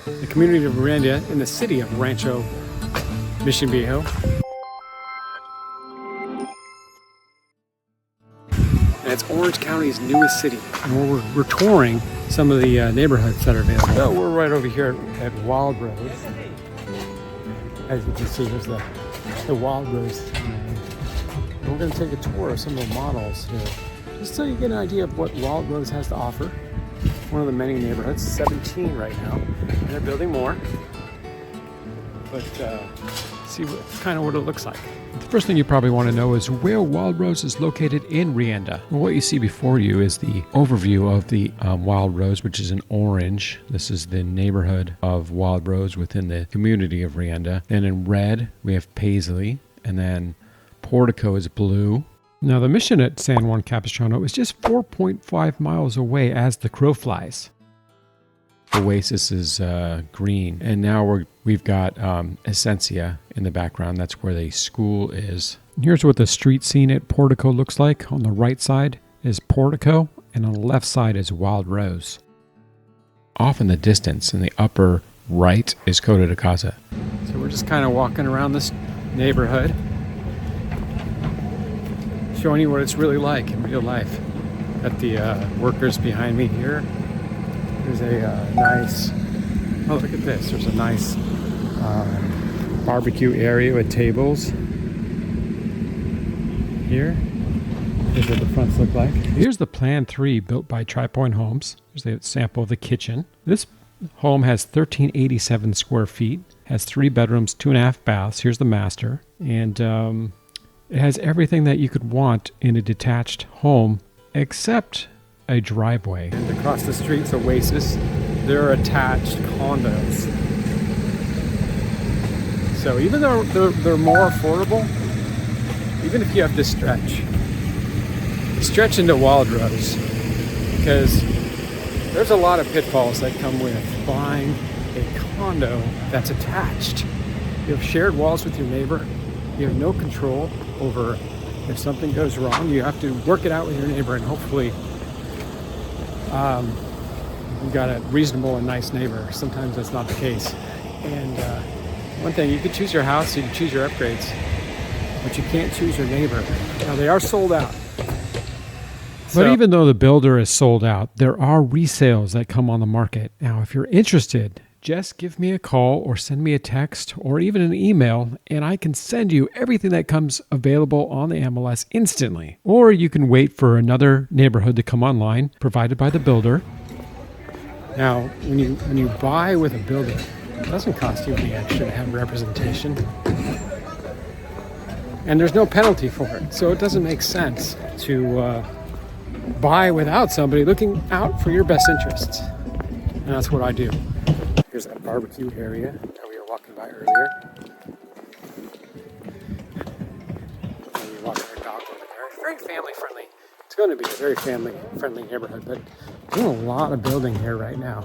the community of Rienda in the city of Rancho Mission Viejo. And it's Orange County's newest city. And we're touring some of the neighborhoods that are available. So we're right over here at Wildrose. As you can see, there's the Wildrose. And we're going to take a tour of some of the models here, just so you get an idea of what Wildrose has to offer. One of the many neighborhoods, 17 right now, and they're building more. But see kind of what it looks like. The first thing you probably want to know is where Wildrose is located in Rienda. Well, what you see before you is the overview of the Wildrose, which is in orange. This is the neighborhood of Wildrose within the community of Rienda. Then in red, we have Paisley, and then Portico is blue. Now, the mission at San Juan Capistrano is just 4.5 miles away as the crow flies. Oasis is green, and now we've got Asencia in the background. That's where the school is. And here's what the street scene at Portico looks like. On the right side is Portico, and on the left side is Wildrose. Off in the distance, in the upper right, is Coto de Casa. So we're just kind of walking around this neighborhood, showing you what it's really like in real life. Got the workers behind me here. There's a nice, oh look at this, there's a nice barbecue area with tables here. Here's what the fronts look like. Here's the Plan 3 built by Tripoint Homes. Here's a sample of the kitchen. This home has 1,387 square feet, has 3 bedrooms, 2.5 baths. Here's the master. And it has everything that you could want in a detached home except a driveway. And across the street's Oasis. They're attached condos. So even though they're more affordable, even if you have to stretch into Wildrose, because there's a lot of pitfalls that come with buying a condo that's attached. You have shared walls with your neighbor. You have no control over if something goes wrong. You have to work it out with your neighbor, and hopefully you've got a reasonable and nice neighbor. Sometimes that's not the case. And one thing, you can choose your house, you can choose your upgrades, but you can't choose your neighbor. Now, they are sold out. But even though the builder is sold out, there are resales that come on the market. Now, if you're interested, just give me a call or send me a text or even an email, and I can send you everythyou that comes available on the MLS instantly. Or you can wait for another neighborhood to come online, provided by the builder. Now, when you buy with a builder, it doesn't cost you any extra to have representation. And there's no penalty for it. So it doesn't make sense to buy without somebody looking out for your best interests. And that's what I do. Here's that barbecue area that we were walking by earlier. And you're walking your dog over there. It's very family friendly. It's going to be a very family friendly neighborhood, but there's a lot of building here right now.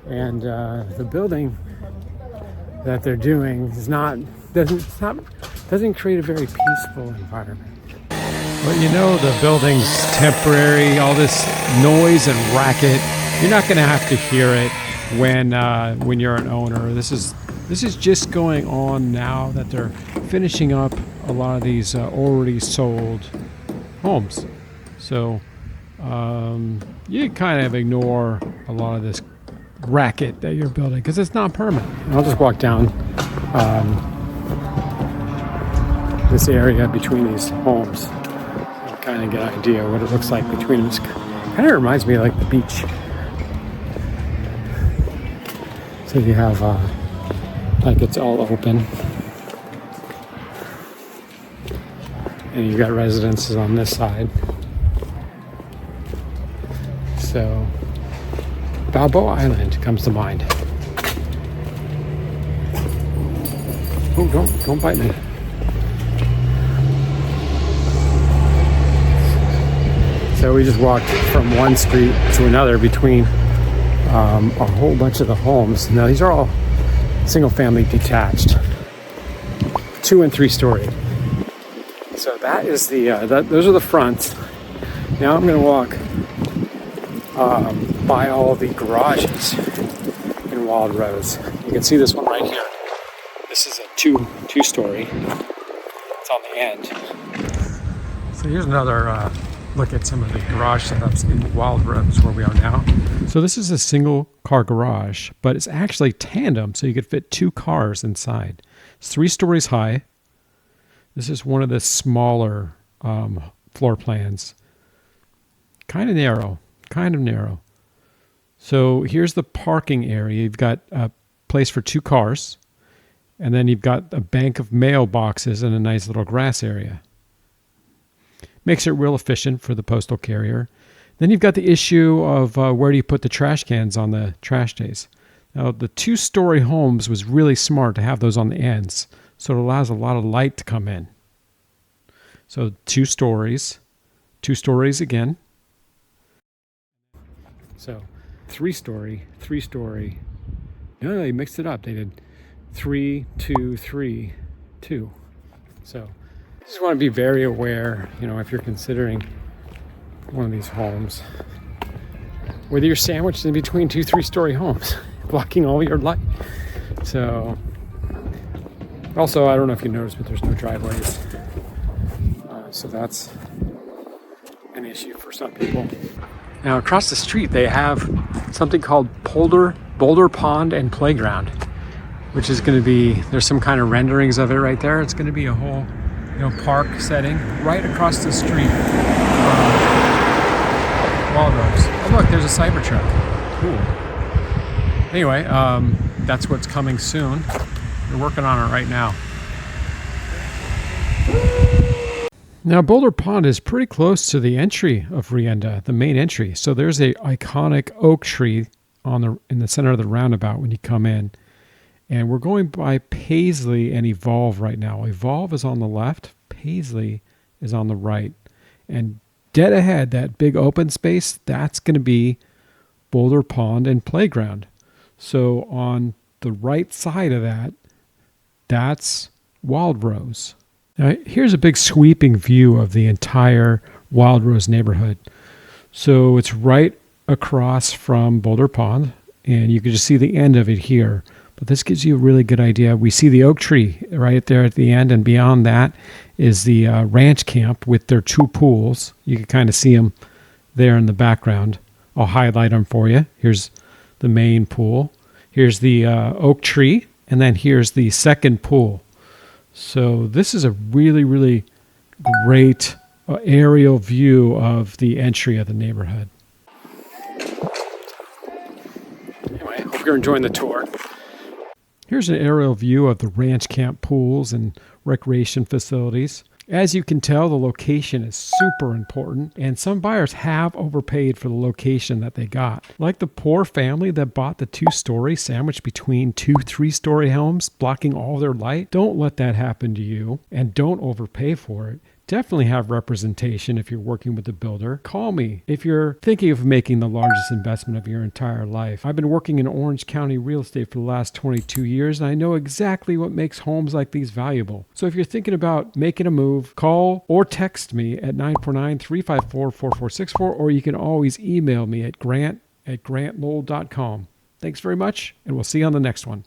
And the building that they're doing doesn't create a very peaceful environment. But you know, the building's temporary, all this noise and racket, you're not going to have to hear it when you're an owner. This is just going on now that they're finishing up a lot of these already sold homes. So you kind of ignore a lot of this racket that you're building because it's not permanent. I'll just walk down this area between these homes and kind of get an idea of what it looks like between them. It kind of reminds me of like the beach. So you have like it's all open, and you got residences on this side. So Balboa Island comes to mind. Oh, don't bite me. So we just walked from one street to another between a whole bunch of the homes. Now these are all single family detached, 2 and 3 story. So that is those are the fronts. Now I'm going to walk by all the garages and Wildrose. You can see this one right here. This is a two-story. It's on the end. So here's another look at some of the garage setups in Wildrose where we are now. So this is a single car garage, but it's actually tandem, so you could fit 2 cars inside. It's 3 stories high. This is one of the smaller floor plans. Kind of narrow. So here's the parking area. You've got a place for 2 cars, and then you've got a bank of mailboxes and a nice little grass area. Makes it real efficient for the postal carrier. Then you've got the issue of where do you put the trash cans on the trash days. Now, the 2-story homes was really smart to have those on the ends, so it allows a lot of light to come in. So 2 stories, 2 stories again. So 3-story, 3-story. No, they mixed it up. They did 3, 2, 3, 2. So just want to be very aware, if you're considering one of these homes, whether you're sandwiched in between 2 3-story homes, blocking all your light. So, also, I don't know if you noticed, but there's no driveways. So that's an issue for some people. Now, across the street, they have something called Boulder Pond and Playground, which is going to be, there's some kind of renderings of it right there. It's going to be a whole park setting right across the street from Wildrose. Oh look, there's a Cybertruck. Cool. Anyway, that's what's coming soon. We're working on it right now. Now, Boulder Pond is pretty close to the entry of Rienda, the main entry. So there's a iconic oak tree in the center of the roundabout when you come in. And we're going by Paisley and Evolve right now. Evolve is on the left, Paisley is on the right. And dead ahead, that big open space, that's going to be Boulder Pond and Playground. So on the right side of that, that's Wildrose. Now, here's a big sweeping view of the entire Wildrose neighborhood. So it's right across from Boulder Pond, and you can just see the end of it here. But this gives you a really good idea. We see the oak tree right there at the end, and beyond that is the ranch camp with their 2 pools. You can kind of see them there in the background. I'll highlight them for you. Here's the main pool. Here's the oak tree, and then here's the second pool. So this is a really, really great aerial view of the entry of the neighborhood. Anyway, hope you're enjoying the tour. Here's an aerial view of the ranch camp pools and recreation facilities. As you can tell, the location is super important, and some buyers have overpaid for the location that they got. Like the poor family that bought the 2-story sandwiched between 2 3-story homes, blocking all their light. Don't let that happen to you, and don't overpay for it. Definitely have representation if you're working with a builder. Call me if you're thinking of making the largest investment of your entire life. I've been working in Orange County real estate for the last 22 years, and I know exactly what makes homes like these valuable. So if you're thinking about making a move, call or text me at 949-354-4464, or you can always email me at grant@grantlowell.com. Thanks very much, and we'll see you on the next one.